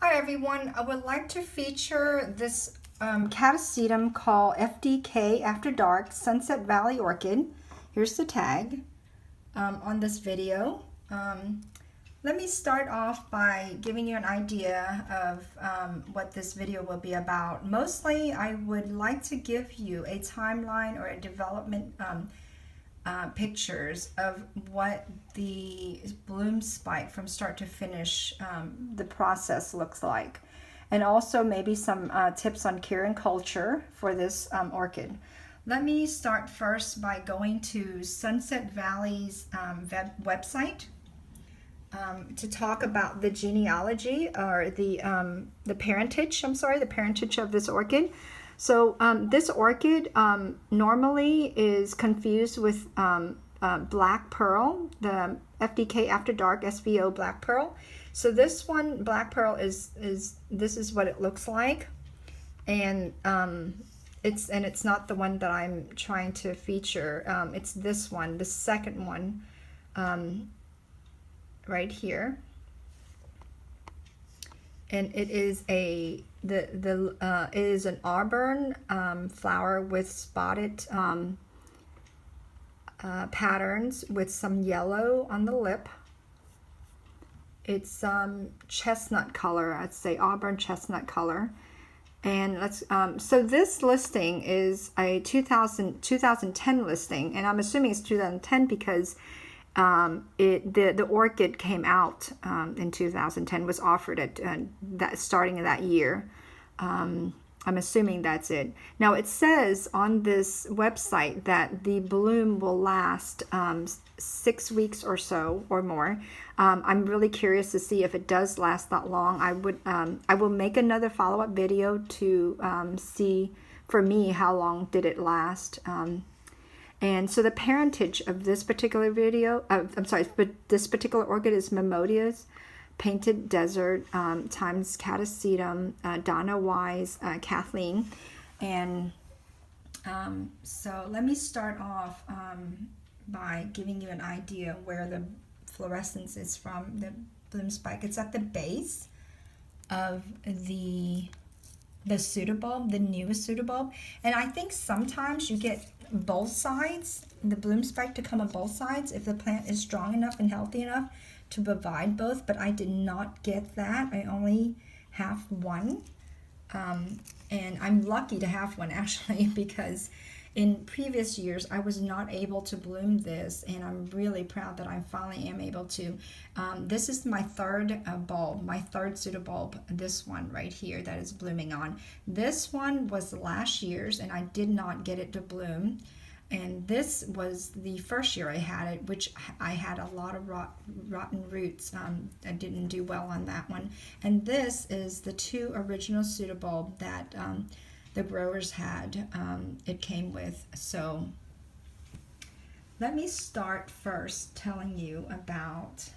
Hi everyone, I would like to feature this Catasetum called FDK After Dark Sunset Valley Orchid. Here's the tag on this video. Let me start off by giving you an idea of what this video will be about. Mostly I would like to give you a timeline or a development pictures of what the bloom spike from start to finish, the process looks like, and also maybe some tips on care and culture for this orchid. Let me start first by going to Sunset Valley's website to talk about the genealogy or the parentage. The parentage of this orchid. So this orchid normally is confused with Black Pearl, the FDK After Dark SVO Black Pearl. So this one, Black Pearl, is this is what it looks like, and it's not the one that I'm trying to feature. It's this one, the second one, right here, and it is it is an auburn flower with spotted patterns with some yellow on the lip. It's chestnut color, I'd say auburn chestnut color. And let's so this listing is a 2010 listing, and I'm assuming it's 2010 because the orchid came out in 2010, was offered at that starting in that year. I'm assuming that's it. Now it says on this website that the bloom will last 6 weeks or so or more. I'm really curious to see if it does last that long. I will make another follow-up video to see for me how long did it last. And so the parentage of this particular this particular orchid is Mimodias, Painted Desert, times Catasetum, Donna Wise, Kathleen. And so let me start off by giving you an idea where the fluorescence is from, the bloom spike. It's at the base of the pseudobulb, the newest pseudobulb. And I think sometimes you get both sides, the bloom spike to come on both sides if the plant is strong enough and healthy enough to provide both, but I did not get that. I only have one, and I'm lucky to have one actually, because in previous years I was not able to bloom this, and I'm really proud that I finally am able to. This is my third bulb, my third pseudobulb, this one right here that is blooming on. This one was last year's and I did not get it to bloom. And this was the first year I had it, which I had a lot of rotten roots. I didn't do well on that one. And this is the two original pseudobulb that the growers had, it came with. So let me start first telling you about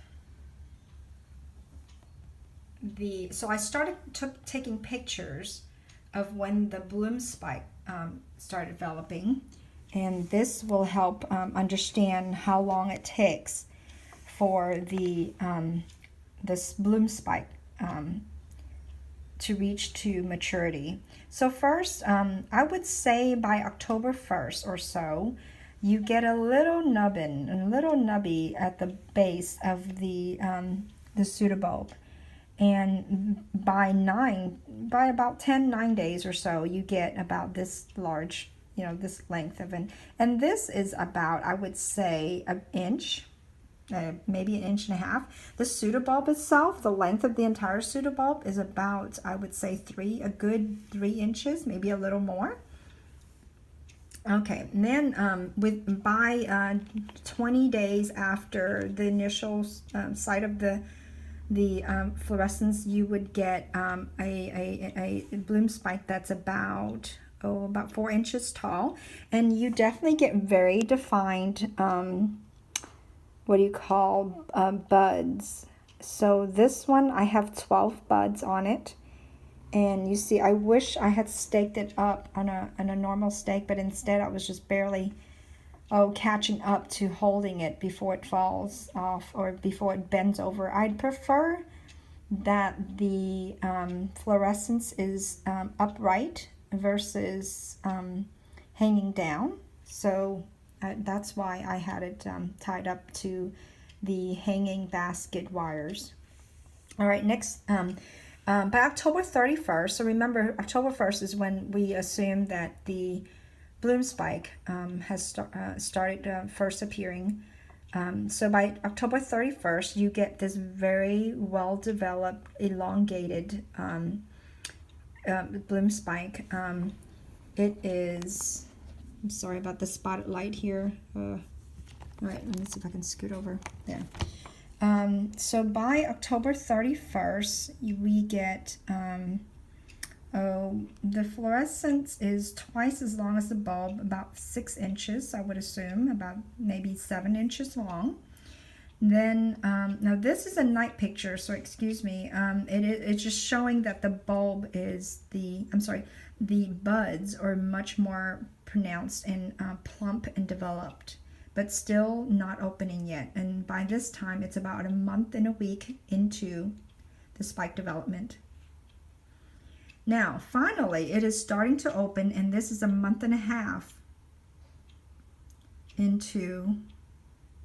so I started taking pictures of when the bloom spike started developing. And this will help understand how long it takes for this bloom spike to reach to maturity. So first, I would say by October 1st or so, you get a little nubby at the base of the pseudobulb. And by about 9 days or so, you get about this large, this length of it. And this is about, I would say, an inch, maybe an inch and a half. The pseudobulb itself, the length of the entire pseudobulb is about, I would say, a good 3 inches, maybe a little more. Okay, and then by 20 days after the initial sight of the fluorescence, you would get a bloom spike that's about 4 inches tall, and you definitely get very defined buds. So this one, I have 12 buds on it, and you see I wish I had staked it up on a normal stake, but instead I was just barely catching up to holding it before it falls off or before it bends over. I'd prefer that the fluorescence is upright versus hanging down. So that's why I had it tied up to the hanging basket wires. All right, next, by October 31st, so remember October 1st is when we assume that the bloom spike has started first appearing. So by October 31st, you get this very well-developed, elongated bloom spike. It is, I'm sorry about the spotted light here. All right, let me see if I can scoot over there. So by October 31st, we get, the fluorescence is twice as long as the bulb, about 6 inches, I would assume, about maybe 7 inches long. Then, now this is a night picture, so excuse me, it's just showing that the bulb is the buds are much more pronounced and plump and developed, but still not opening yet. And by this time, it's about a month and a week into the spike development. Now, finally, it is starting to open, and this is a month and a half into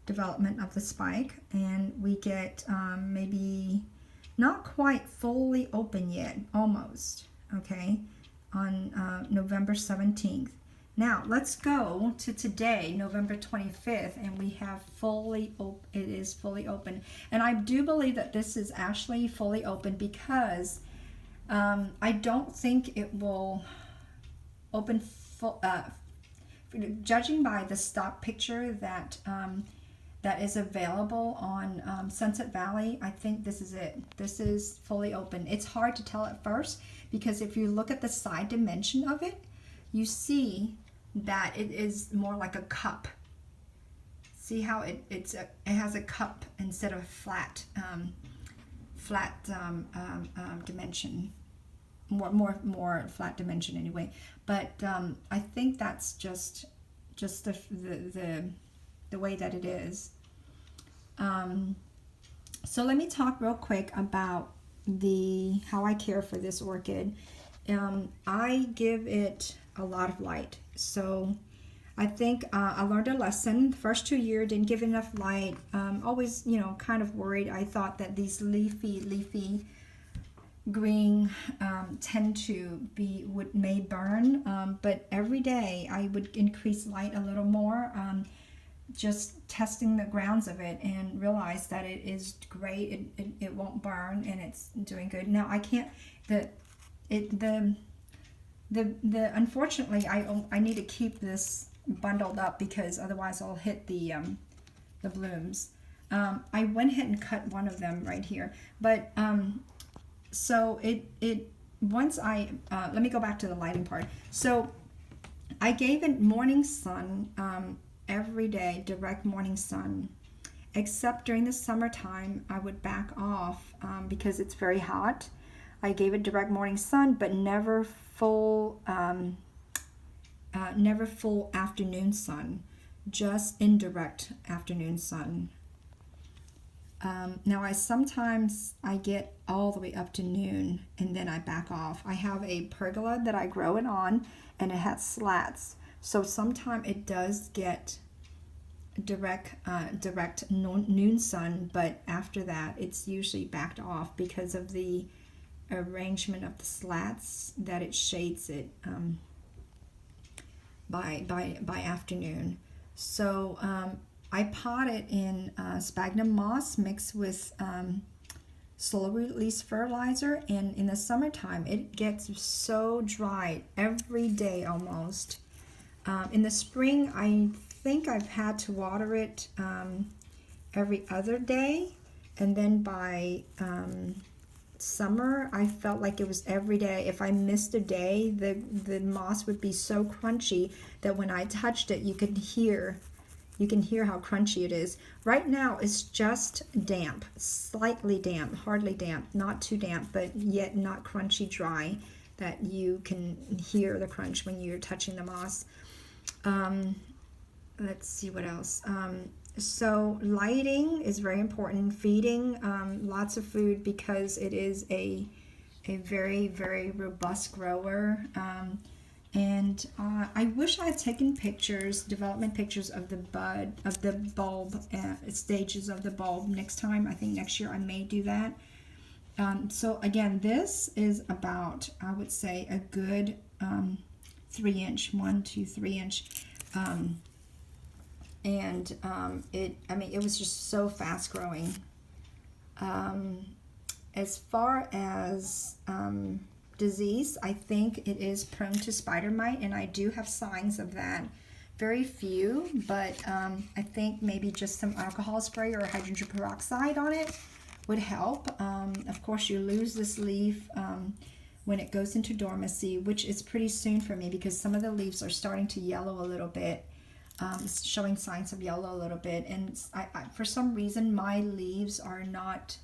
development of the spike, and we get maybe not quite fully open yet, almost, okay, on November 17th. Now, let's go to today, November 25th, and we have it is fully open. And I do believe that this is actually fully open because I don't think it will open full, judging by the stock picture that that is available on Sunset Valley. I think this is it. This is fully open. It's hard to tell at first because if you look at the side dimension of it, you see that it is more like a cup. See how it has a cup instead of flat dimension, more flat dimension anyway. But I think that's just the way that it is. So let me talk real quick about how I care for this orchid. I give it a lot of light. So I think I learned a lesson. The first 2 years didn't give enough light. Always, kind of worried. I thought that these leafy green tend to may burn. But every day I would increase light a little more, just testing the grounds of it, and realize that it is great. It won't burn, and it's doing good. Now I can't unfortunately I need to keep this bundled up because otherwise I'll hit the blooms. I went ahead and cut one of them right here, but so once let me go back to the lighting part. So I gave it morning sun every day, direct morning sun, except during the summertime I would back off because it's very hot. I gave it direct morning sun, but never full afternoon sun, just indirect afternoon sun. Now sometimes I get all the way up to noon and then I back off. I have a pergola that I grow it on, and it has slats, so sometimes it does get direct noon sun, but after that it's usually backed off because of the arrangement of the slats that it shades it by afternoon. So I pot it in sphagnum moss mixed with slow release fertilizer, and in the summertime it gets so dry every day almost. In the spring I think I've had to water it every other day, and then by summer I felt like it was every day. If I missed a day, the moss would be so crunchy that when I touched it you can hear how crunchy it is. Right now it's just damp, slightly damp, hardly damp, not too damp, but yet not crunchy dry that you can hear the crunch when you're touching the moss. Let's see what else. So lighting is very important. Feeding lots of food because it is a very, very robust grower. And I wish I had taken pictures, development pictures of the bulb, stages of the bulb next time. I think next year I may do that. So again, this is about, I would say, a good 3-inch, 1, 2, 3-inch. It was just so fast growing. As far as disease, I think it is prone to spider mite, and I do have signs of that. Very few, but I think maybe just some alcohol spray or hydrogen peroxide on it would help. Of course, you lose this leaf when it goes into dormancy, which is pretty soon for me because some of the leaves are starting to yellow a little bit. It's showing signs of yellow a little bit, and for some reason my leaves are not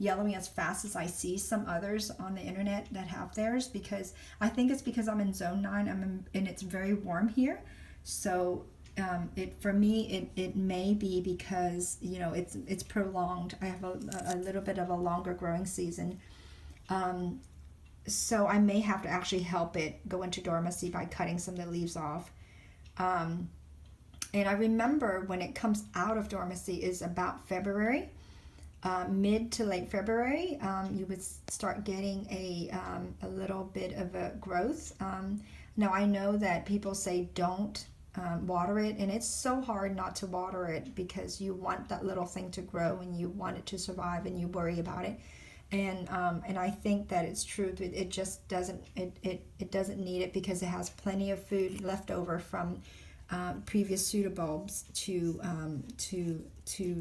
yellowing as fast as I see some others on the internet that have theirs, because I think it's because I'm in zone 9 and it's very warm here. So for me it may be because, you know, it's prolonged. I have a little bit of a longer growing season, so I may have to actually help it go into dormancy by cutting some of the leaves off. And I remember when it comes out of dormancy is about February, mid to late February. You would start getting a little bit of a growth. Now I know that people say don't water it, and it's so hard not to water it because you want that little thing to grow and you want it to survive and you worry about it. And I think that it's true. It just doesn't doesn't need it because it has plenty of food left over from previous pseudobulbs to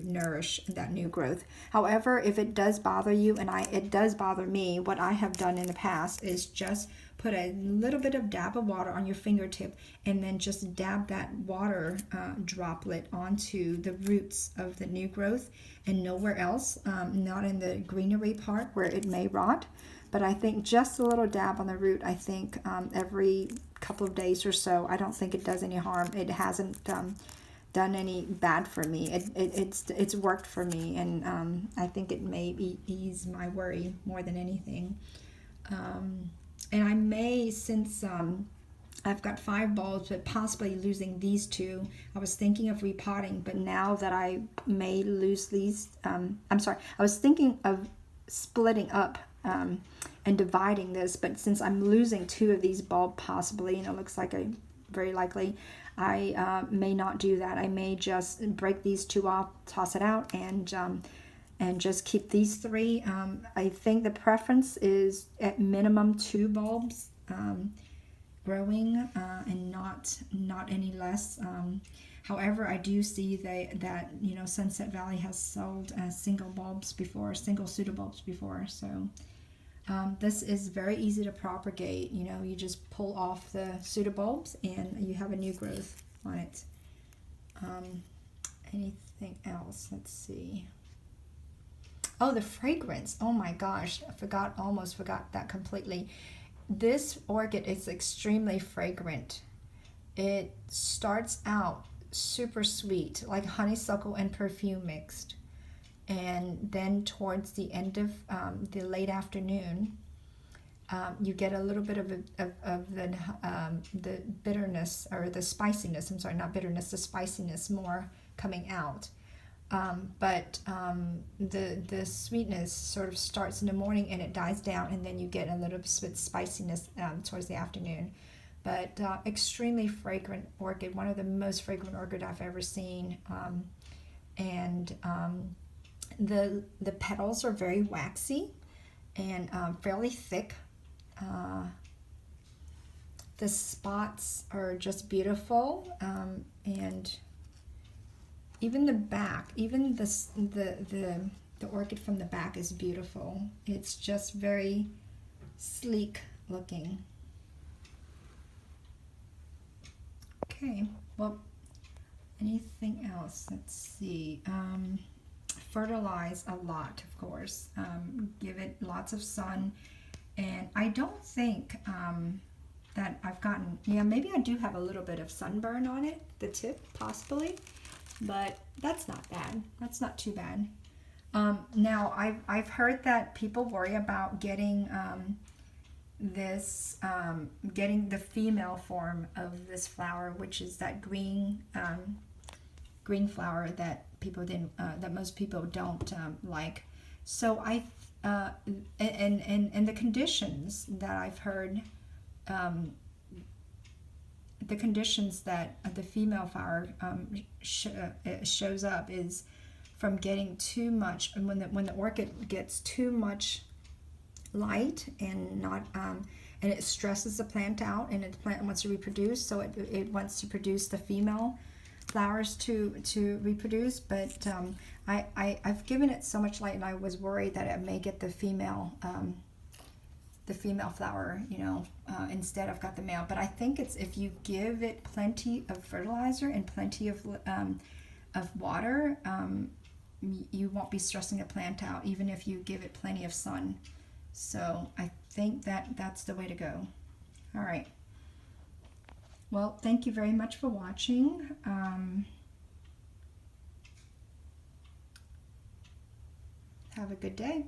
nourish that new growth. However, if it does bother you, and it does bother me, what I have done in the past is just put a little bit of dab of water on your fingertip and then just dab that water droplet onto the roots of the new growth and nowhere else, not in the greenery part where it may rot. But I think just a little dab on the root, I think every couple of days or so, I don't think it does any harm. It hasn't done any bad for me. It's worked for me, and I think it may ease my worry more than anything. And I may, since I've got 5 bulbs, but possibly losing these 2, I was thinking of repotting, but now that I may lose these, I was thinking of splitting up and dividing this, but since I'm losing 2 of these bulbs possibly, and it looks like very likely, I may not do that. I may just break these 2 off, toss it out, and just keep these 3. I think the preference is at minimum 2 bulbs growing, and not any less. However, I do see that you know, Sunset Valley has sold single pseudobulbs before, so this is very easy to propagate. You know, you just pull off the pseudobulbs and you have a new growth on it. Anything else? Let's see. Oh, the fragrance. Oh my gosh, almost forgot that completely. This orchid is extremely fragrant. It starts out super sweet, like honeysuckle and perfume mixed. And then towards the end of the late afternoon, you get a little bit of the bitterness, or the spiciness. I'm sorry, not bitterness, the spiciness more coming out. But the sweetness sort of starts in the morning and it dies down, and then you get a little bit of spiciness towards the afternoon. But extremely fragrant orchid, one of the most fragrant orchid I've ever seen. The petals are very waxy and fairly thick. The spots are just beautiful, and even the back, even the orchid from the back is beautiful. It's just very sleek looking. Okay, well, anything else? Let's see. Fertilize a lot, of course. Give it lots of sun, and I don't think that I've gotten, yeah, maybe I do have a little bit of sunburn on it, the tip possibly, but that's not bad. That's not too bad. Now I've heard that people worry about getting getting the female form of this flower, which is that green green flower that people didn't that most people don't like. So and the conditions that I've heard, the conditions that the female flower shows up is from getting too much, and when the orchid gets too much light and not and it stresses the plant out, and the plant wants to reproduce, so it wants to produce the female flowers to reproduce. But I've given it so much light, and I was worried that it may get the female flower, you know, instead I've got the male. But I think it's, if you give it plenty of fertilizer and plenty of water, you won't be stressing the plant out, even if you give it plenty of sun. So I think that's the way to go. All right. Well, thank you very much for watching. Have a good day.